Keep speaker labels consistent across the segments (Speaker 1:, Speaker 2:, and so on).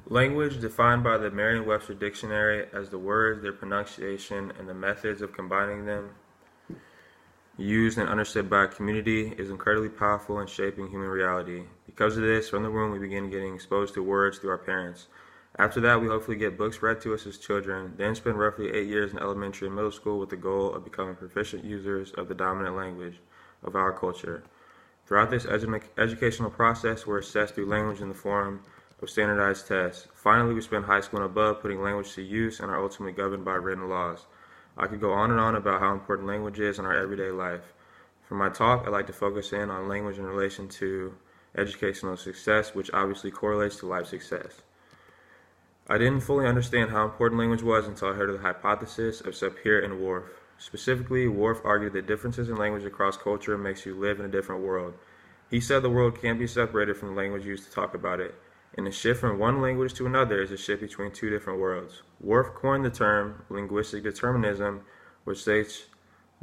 Speaker 1: Language, defined by the Merriam-Webster Dictionary as the words, their pronunciation, and the methods of combining them, used and understood by a community, is incredibly powerful in shaping human reality. Because of this, from the womb, we begin getting exposed to words through our parents. After that, we hopefully get books read to us as children, then spend roughly 8 years in elementary and middle school with the goal of becoming proficient users of the dominant language of our culture. Throughout this educational process, we're assessed through language in the form of standardized tests. Finally, we spend high school and above putting language to use and are ultimately governed by written laws. I could go on and on about how important language is in our everyday life. For my talk, I'd like to focus in on language in relation to educational success, which obviously correlates to life success. I didn't fully understand how important language was until I heard of the hypothesis of Sapir and Whorf. Specifically, Whorf argued that differences in language across culture makes you live in a different world. He said the world can't be separated from the language used to talk about it, and the shift from one language to another is a shift between two different worlds. Whorf coined the term linguistic determinism, which states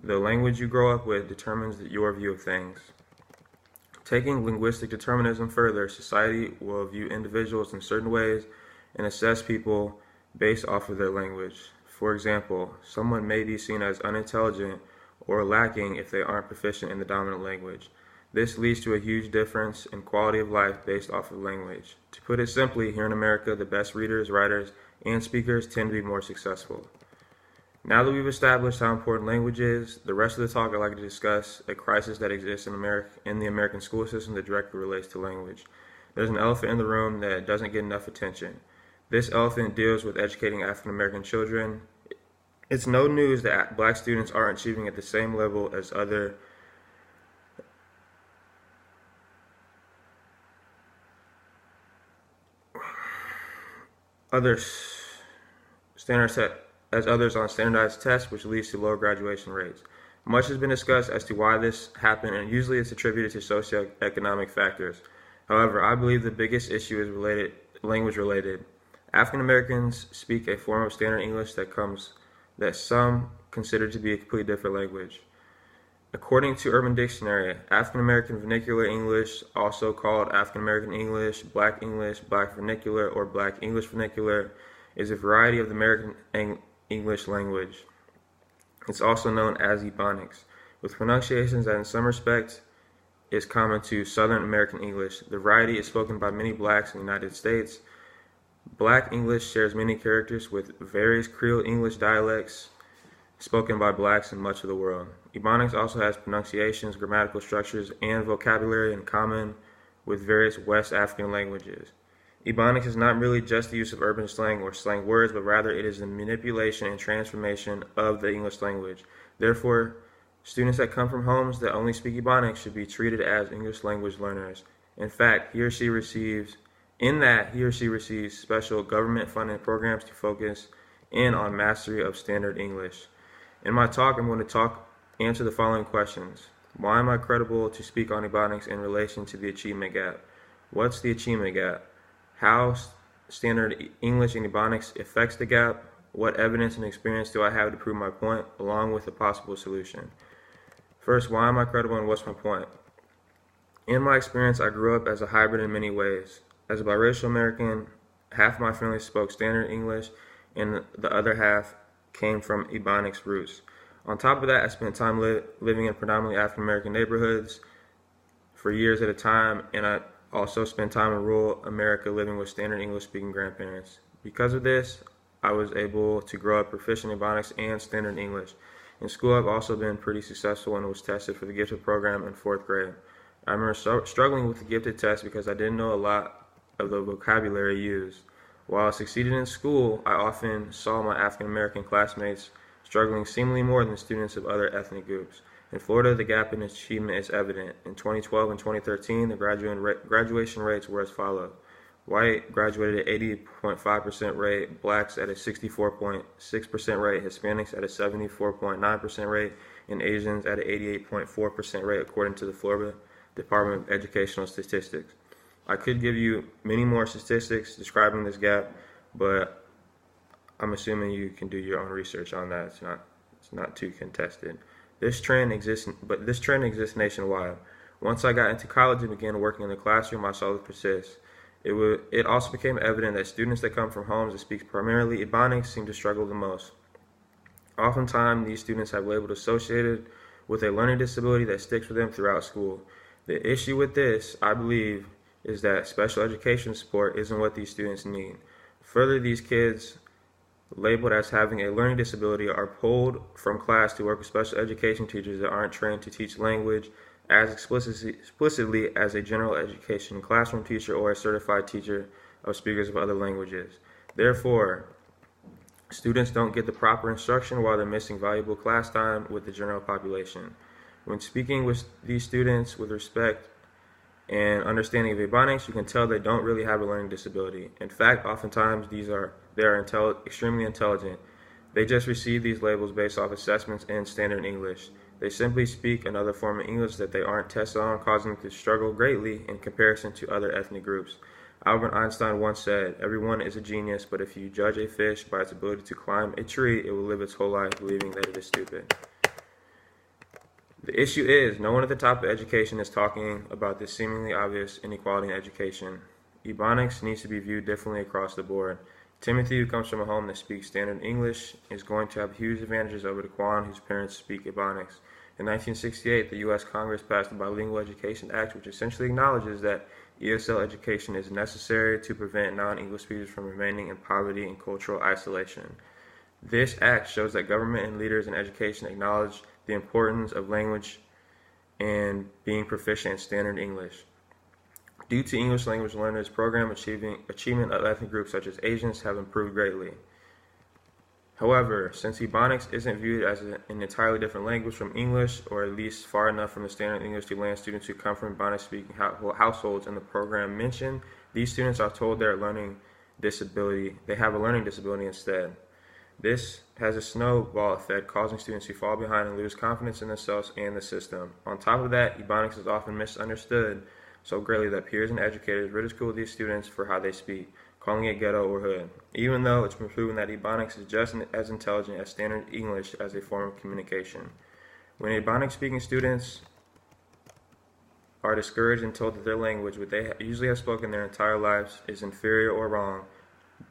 Speaker 1: the language you grow up with determines your view of things. Taking linguistic determinism further, society will view individuals in certain ways and assess people based off of their language. For example, someone may be seen as unintelligent or lacking if they aren't proficient in the dominant language. This leads to a huge difference in quality of life based off of language. To put it simply, here in America, the best readers, writers, and speakers tend to be more successful. Now that we've established how important language is, the rest of the talk I'd like to discuss a crisis that exists in the American school system that directly relates to language. There's an elephant in the room that doesn't get enough attention. This elephant deals with educating African American children. It's no news that black students aren't achieving at the same level as other others on standardized tests, which leads to lower graduation rates. Much has been discussed as to why this happened, and usually it's attributed to socioeconomic factors. However, I believe the biggest issue is language related. African Americans speak a form of standard English that some consider to be a completely different language. According to Urban Dictionary, African American Vernacular English, also called African American English, Black Vernacular, or Black English Vernacular, is a variety of the American English language. It's also known as Ebonics, with pronunciations that in some respects is common to Southern American English. The variety is spoken by many blacks in the United States. Black English shares many characters with various Creole English dialects spoken by blacks in much of the world. Ebonics also has pronunciations, grammatical structures, and vocabulary in common with various West African languages. Ebonics is not really just the use of urban slang or slang words, but rather it is the manipulation and transformation of the English language. Therefore, students that come from homes that only speak Ebonics should be treated as English language learners. In fact, he or she receives special government-funded programs to focus in on mastery of standard English. In my talk, I'm going to answer the following questions. Why am I credible to speak on Ebonics in relation to the achievement gap? What's the achievement gap? How standard English and Ebonics affects the gap? What evidence and experience do I have to prove my point, along with a possible solution? First, why am I credible and what's my point? In my experience, I grew up as a hybrid in many ways. As a biracial American, half my family spoke standard English and the other half came from Ebonics roots. On top of that, I spent time living in predominantly African American neighborhoods for years at a time, and I also spent time in rural America living with standard English speaking grandparents. Because of this, I was able to grow up proficient in Ebonics and standard English. In school, I've also been pretty successful and was tested for the gifted program in 4th grade. I remember struggling with the gifted test because I didn't know a lot of the vocabulary used. While I succeeded in school, I often saw my African American classmates struggling seemingly more than students of other ethnic groups. In Florida, the gap in achievement is evident. In 2012 and 2013, the graduation rates were as follows. White graduated at 80.5% rate, blacks at a 64.6% rate, Hispanics at a 74.9% rate, and Asians at an 88.4% rate, according to the Florida Department of Educational Statistics. I could give you many more statistics describing this gap, but I'm assuming you can do your own research on that. It's not too contested. This trend exists nationwide. Once I got into college and began working in the classroom, I saw this persist. It also became evident that students that come from homes that speak primarily Ebonics seem to struggle the most. Oftentimes, these students have labeled associated with a learning disability that sticks with them throughout school. The issue with this, I believe, is that special education support isn't what these students need. Further, these kids labeled as having a learning disability are pulled from class to work with special education teachers that aren't trained to teach language as explicitly as a general education classroom teacher or a certified teacher of speakers of other languages. Therefore, students don't get the proper instruction while they're missing valuable class time with the general population. When speaking with these students with respect and understanding of Ebonics, you can tell they don't really have a learning disability. In fact, oftentimes they are extremely intelligent. They just receive these labels based off assessments in standard English. They simply speak another form of English that they aren't tested on, causing them to struggle greatly in comparison to other ethnic groups. Albert Einstein once said, "Everyone is a genius, but if you judge a fish by its ability to climb a tree, it will live its whole life believing that it is stupid." The issue is, no one at the top of education is talking about this seemingly obvious inequality in education. Ebonics needs to be viewed differently across the board. Timothy, who comes from a home that speaks standard English, is going to have huge advantages over Daquan, whose parents speak Ebonics. In 1968, the U.S. Congress passed the Bilingual Education Act, which essentially acknowledges that ESL education is necessary to prevent non-English speakers from remaining in poverty and cultural isolation. This act shows that government and leaders in education acknowledge the importance of language and being proficient in standard English. Due to English language learners, program achievement of ethnic groups such as Asians have improved greatly. However, since Ebonics isn't viewed as an entirely different language from English, or at least far enough from the standard English to land students who come from Ebonics-speaking households in the program mentioned, these students are told they have a learning disability instead. This has a snowball effect, causing students to fall behind and lose confidence in themselves and the system. On top of that, Ebonics is often misunderstood so greatly that peers and educators ridicule these students for how they speak, calling it ghetto or hood, even though it's been proven that Ebonics is just as intelligent as standard English as a form of communication. When Ebonics-speaking students are discouraged and told that their language, what they usually have spoken their entire lives, is inferior or wrong,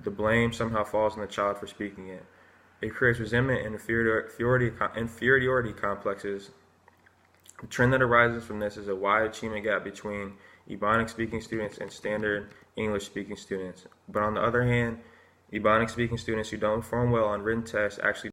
Speaker 1: the blame somehow falls on the child for speaking it. It creates resentment and inferiority complexes. The trend that arises from this is a wide achievement gap between Ebonics-speaking students and standard English-speaking students. But on the other hand, Ebonics-speaking students who don't perform well on written tests actually